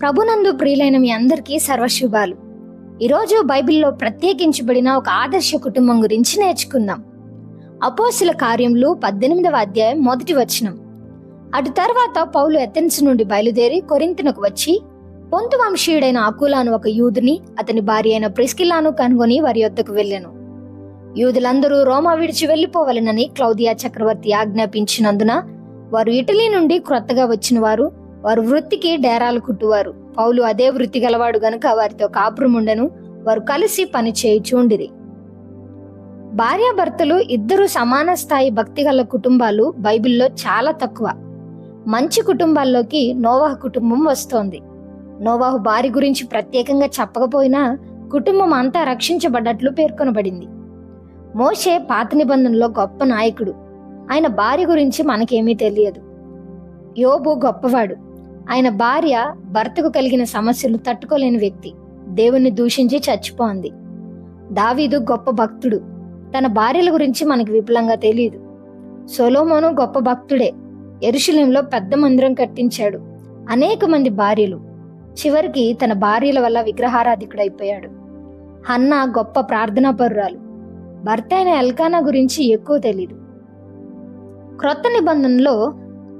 ప్రభునందు ప్రియులైన మీ అందరికీ సర్వశుభాలు. ఈరోజు బైబిల్లో ప్రత్యేకించబడిన ఒక ఆదర్శ కుటుంబం గురించి నేర్చుకుందాం. అపోస్తుల కార్యములు 18వ అధ్యాయం 1వ వచనం. అటు తర్వాత పౌలు ఎథెన్స్ నుండి బయలుదేరి కొరింథునకు వచ్చి పొంతు వంశీయుడైన అకులాను ఒక యూదుని అతని భార్య అయిన ప్రిస్కిల్లాను కనుగొని వారి యొద్దకు వెళ్ళెను. యూదులందరూ రోమా విడిచి వెళ్లిపోవలెనని క్లౌదియా చక్రవర్తి ఆజ్ఞాపించినందున వారు ఇటలీ నుండి క్రొత్తగా వచ్చిన వారు వృత్తికి డేరాలు కుట్టువారు. పౌలు అదే వృత్తి గలవాడు గనుక వారితో కాపురముండెను. వారు కలిసి పని చేయుచుండిరి. భార్యాభర్తలు ఇద్దరు సమాన స్థాయి భక్తి గల కుటుంబాలు బైబిల్లో చాలా తక్కువ. మంచి కుటుంబాల్లోకి నోవాహు కుటుంబం వస్తోంది. నోవాహు భార్య గురించి ప్రత్యేకంగా చెప్పకపోయినా కుటుంబం అంతా రక్షించబడ్డట్లు పేర్కొనబడింది. మోషే పాత నిబంధనలో గొప్ప నాయకుడు. ఆయన భార్య గురించి మనకేమీ తెలియదు. యోబు గొప్పవాడు. ఆయన భార్య భర్తకు కలిగిన సమస్యలు తట్టుకోలేని వ్యక్తి. దేవుణ్ణి దూషించి చచ్చిపోంది. దావీదు గొప్ప భక్తుడు. తన భార్యల గురించి మనకి విపులంగా తెలియదు. సొలొమోను గొప్ప భక్తుడే. యెరూషలేములో పెద్ద మందిరం కట్టించాడు. అనేక మంది భార్యలు. చివరికి తన భార్యల వల్ల విగ్రహారాధికుడైపోయాడు. హన్నా గొప్ప ప్రార్థనాపరురాలు. భర్త అయిన ఎల్కానా గురించి ఎక్కువ తెలీదు. క్రొత్త నిబంధనలో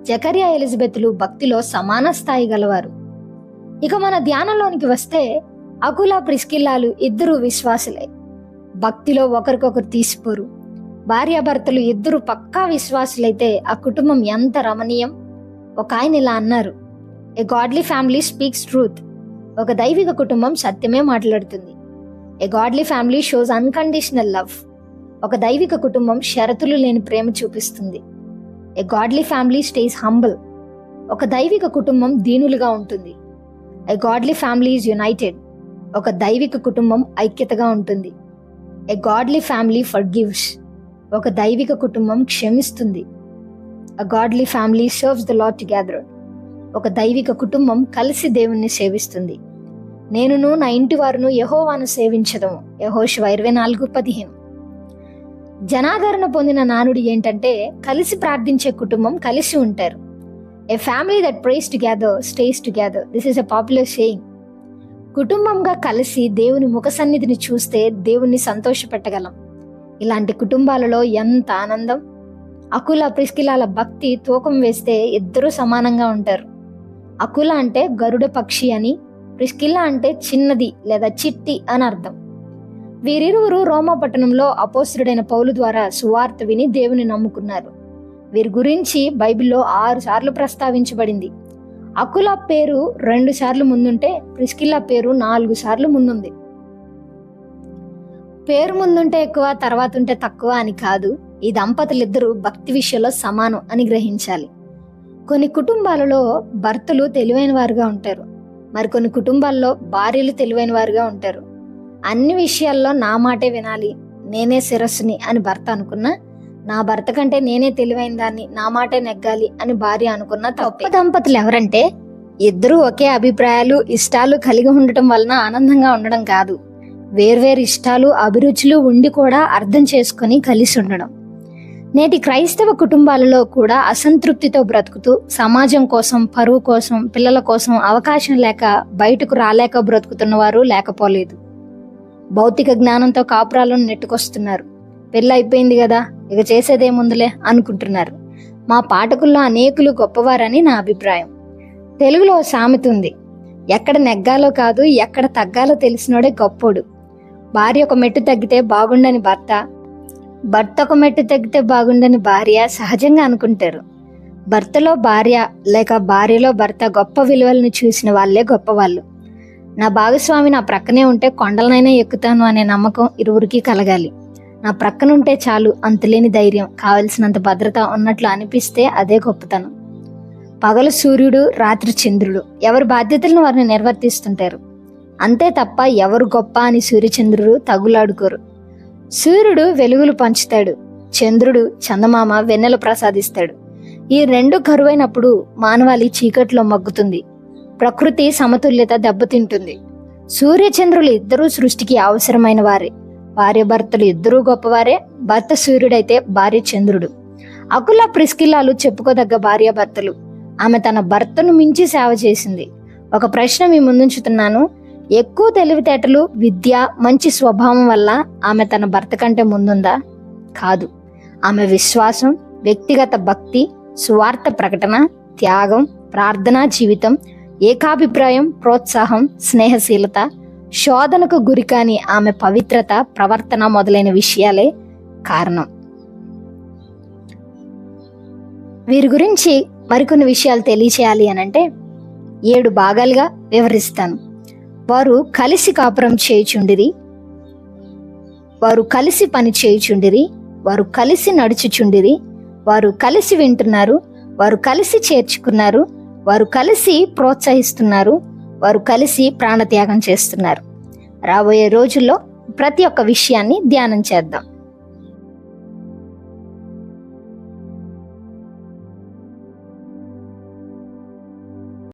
జకరియా ఎలిజబెత్లు భక్తిలో సమాన స్థాయి గలవారు. ఇక మన ధ్యానంలోనికి వస్తే అకులా ప్రిస్కిల్లాలు ఇద్దరు విశ్వాసులే. భక్తిలో ఒకరికొకరు తీసిపోరు. భార్యాభర్తలు ఇద్దరు పక్కా విశ్వాసులైతే ఆ కుటుంబం ఎంత రమణీయం. ఒక ఆయన ఇలా అన్నారు, a godly family speaks truth. ఒక దైవిక కుటుంబం సత్యమే మాట్లాడుతుంది. A godly family shows unconditional love. ఒక దైవిక కుటుంబం షరతులు లేని ప్రేమ చూపిస్తుంది. A godly family stays humble. ఒక దైవిక కుటుంబం దీనులుగా ఉంటుంది. A godly family is united. ఒక దైవిక కుటుంబం ఐక్యతగా ఉంటుంది. A godly family forgives. ఒక దైవిక కుటుంబం క్షమిస్తుంది. A godly family serves the Lord together. ఒక దైవిక కుటుంబం కలిసి దేవుణ్ణి సేవిస్తుంది. నేనును నా ఇంటి వారును యెహోవాను సేవించదము. యెహోషువ 24:15. జనాదరణ పొందిన నానుడి ఏంటంటే కలిసి ప్రార్థించే కుటుంబం కలిసి ఉంటారు. A family that prays together stays together. This is a popular saying. కుటుంబంగా కలిసి దేవుని ముఖ సన్నిధిని చూస్తే దేవుణ్ణి సంతోషపెట్టగలం. ఇలాంటి కుటుంబాలలో ఎంత ఆనందం. అకుల ప్రిస్కిల్లాల భక్తి తూకం వేస్తే ఇద్దరూ సమానంగా ఉంటారు. అకుల అంటే గరుడ పక్షి అని, ప్రిస్కిల్లా అంటే చిన్నది లేదా చిట్టి అని అర్థం. వీరిరువురు రోమా పట్టణంలో అపోస్తలుడైన పౌలు ద్వారా సువార్త విని దేవుని నమ్ముకున్నారు. వీరి గురించి బైబిల్లో 6 సార్లు ప్రస్తావించబడింది. అకుల పేరు 2 సార్లు ముందుంటే ప్రిస్కిల్లా పేరు 4 సార్లు ముందుంది. పేరు ముందుంటే ఎక్కువ, తర్వాత ఉంటే తక్కువ అని కాదు. ఈ దంపతులిద్దరూ భక్తి విషయంలో సమానం అని గ్రహించాలి. కొన్ని కుటుంబాలలో భర్తలు తెలివైన వారుగా ఉంటారు. మరికొన్ని కుటుంబాల్లో భార్యలు తెలివైన వారుగా ఉంటారు. అన్ని విషయాల్లో నా మాటే వినాలి, నేనే శిరస్సుని అని భర్త అనుకున్నా, నా భర్త కంటే నేనే తెలివైన దాన్ని, నా మాటే నెగ్గాలి అని భార్య అనుకున్న తప్ప. దంపతులు ఎవరంటే ఇద్దరూ ఒకే అభిప్రాయాలు ఇష్టాలు కలిగి ఉండటం వలన ఆనందంగా ఉండడం కాదు. వేర్వేరు ఇష్టాలు అభిరుచులు ఉండి కూడా అర్థం చేసుకొని కలిసి ఉండడం. నేటి క్రైస్తవ కుటుంబాలలో కూడా అసంతృప్తితో బ్రతుకుతూ సమాజం కోసం, పరువు కోసం, పిల్లల కోసం అవకాశం లేక బయటకు రాలేక బ్రతుకుతున్న వారు లేకపోలేదు. భౌతిక జ్ఞానంతో కాపురాలను నెట్టుకొస్తున్నారు. పెళ్ళి అయిపోయింది కదా, ఇక చేసేదేముందులే అనుకుంటున్నారు. మా పాఠకుల్లో అనేకులు గొప్పవారని నా అభిప్రాయం. తెలుగులో సామెత ఉంది, ఎక్కడ నెగ్గాలో కాదు ఎక్కడ తగ్గాలో తెలిసినోడే గొప్పోడు. భార్య ఒక మెట్టు తగ్గితే బాగుండని భర్త, భర్త ఒక మెట్టు తగ్గితే బాగుండని భార్య సహజంగా అనుకుంటారు. భర్తలో భార్య లేక భార్యలో భర్త గొప్ప విలువలను చూసిన వాళ్ళే గొప్పవాళ్ళు. నా భాగస్వామి నా ప్రక్కనే ఉంటే కొండలనైనా ఎక్కుతాను అనే నమ్మకం ఇరువురికి కలగాలి. నా ప్రక్కనుంటే చాలు అంతులేని ధైర్యం, కావలసినంత భద్రత ఉన్నట్లు అనిపిస్తే అదే గొప్పతనం. పగలు సూర్యుడు, రాత్రి చంద్రుడు. ఎవరి బాధ్యతలను వారిని నిర్వర్తిస్తుంటారు. అంతే తప్ప ఎవరు గొప్ప అని సూర్యచంద్రుడు తగులాడుకోరు. సూర్యుడు వెలుగులు పంచుతాడు, చంద్రుడు చందమామ వెన్నెలు ప్రసాదిస్తాడు. ఈ 2 కరువైనప్పుడు మానవాళి చీకట్లో మగ్గుతుంది. ప్రకృతి సమతుల్యత దెబ్బతింటుంది. సూర్యచంద్రులు ఇద్దరూ సృష్టికి అవసరమైన వారే. భార్య భర్తలు ఇద్దరూ గొప్పవారే. భర్త సూర్యుడైతే భార్య చంద్రుడు. అకుల ప్రిస్కిల్లాలు చెప్పుకోదగ్గ భార్యాభర్తలు. ఆమె తన భర్తను మించి సేవ చేసింది. ఒక ప్రశ్న మీ ముందుంచుతున్నాను. ఎక్కువ తెలివితేటలు, విద్య, మంచి స్వభావం వల్ల ఆమె తన భర్త కంటే ముందుందా? కాదు. ఆమె విశ్వాసం, వ్యక్తిగత భక్తి, సువార్త ప్రకటన, త్యాగం, ప్రార్థనా జీవితం, ఏకాభిప్రాయం, ప్రోత్సాహం, స్నేహశీలత, శోధనకు గురికాని ఆమె పవిత్రత, ప్రవర్తన మొదలైన విషయాలే కారణం. వీరి గురించి మరికొన్ని విషయాలు తెలియచేయాలి అనంటే 7 భాగాలుగా వివరిస్తాను. వారు కలిసి కాపురం చేయుచుండిరి, వారు కలిసి పని చేయుచుండిరి, వారు కలిసి నడుచుచుండిరి, వారు కలిసి వింటున్నారు, వారు కలిసి చేర్చుకున్నారు, వారు కలిసి ప్రోత్సహిస్తున్నారు, వారు కలిసి ప్రాణత్యాగం చేస్తున్నారు. రాబోయే రోజుల్లో ప్రతి ఒక్క విషయాన్ని ధ్యానం చేద్దాం.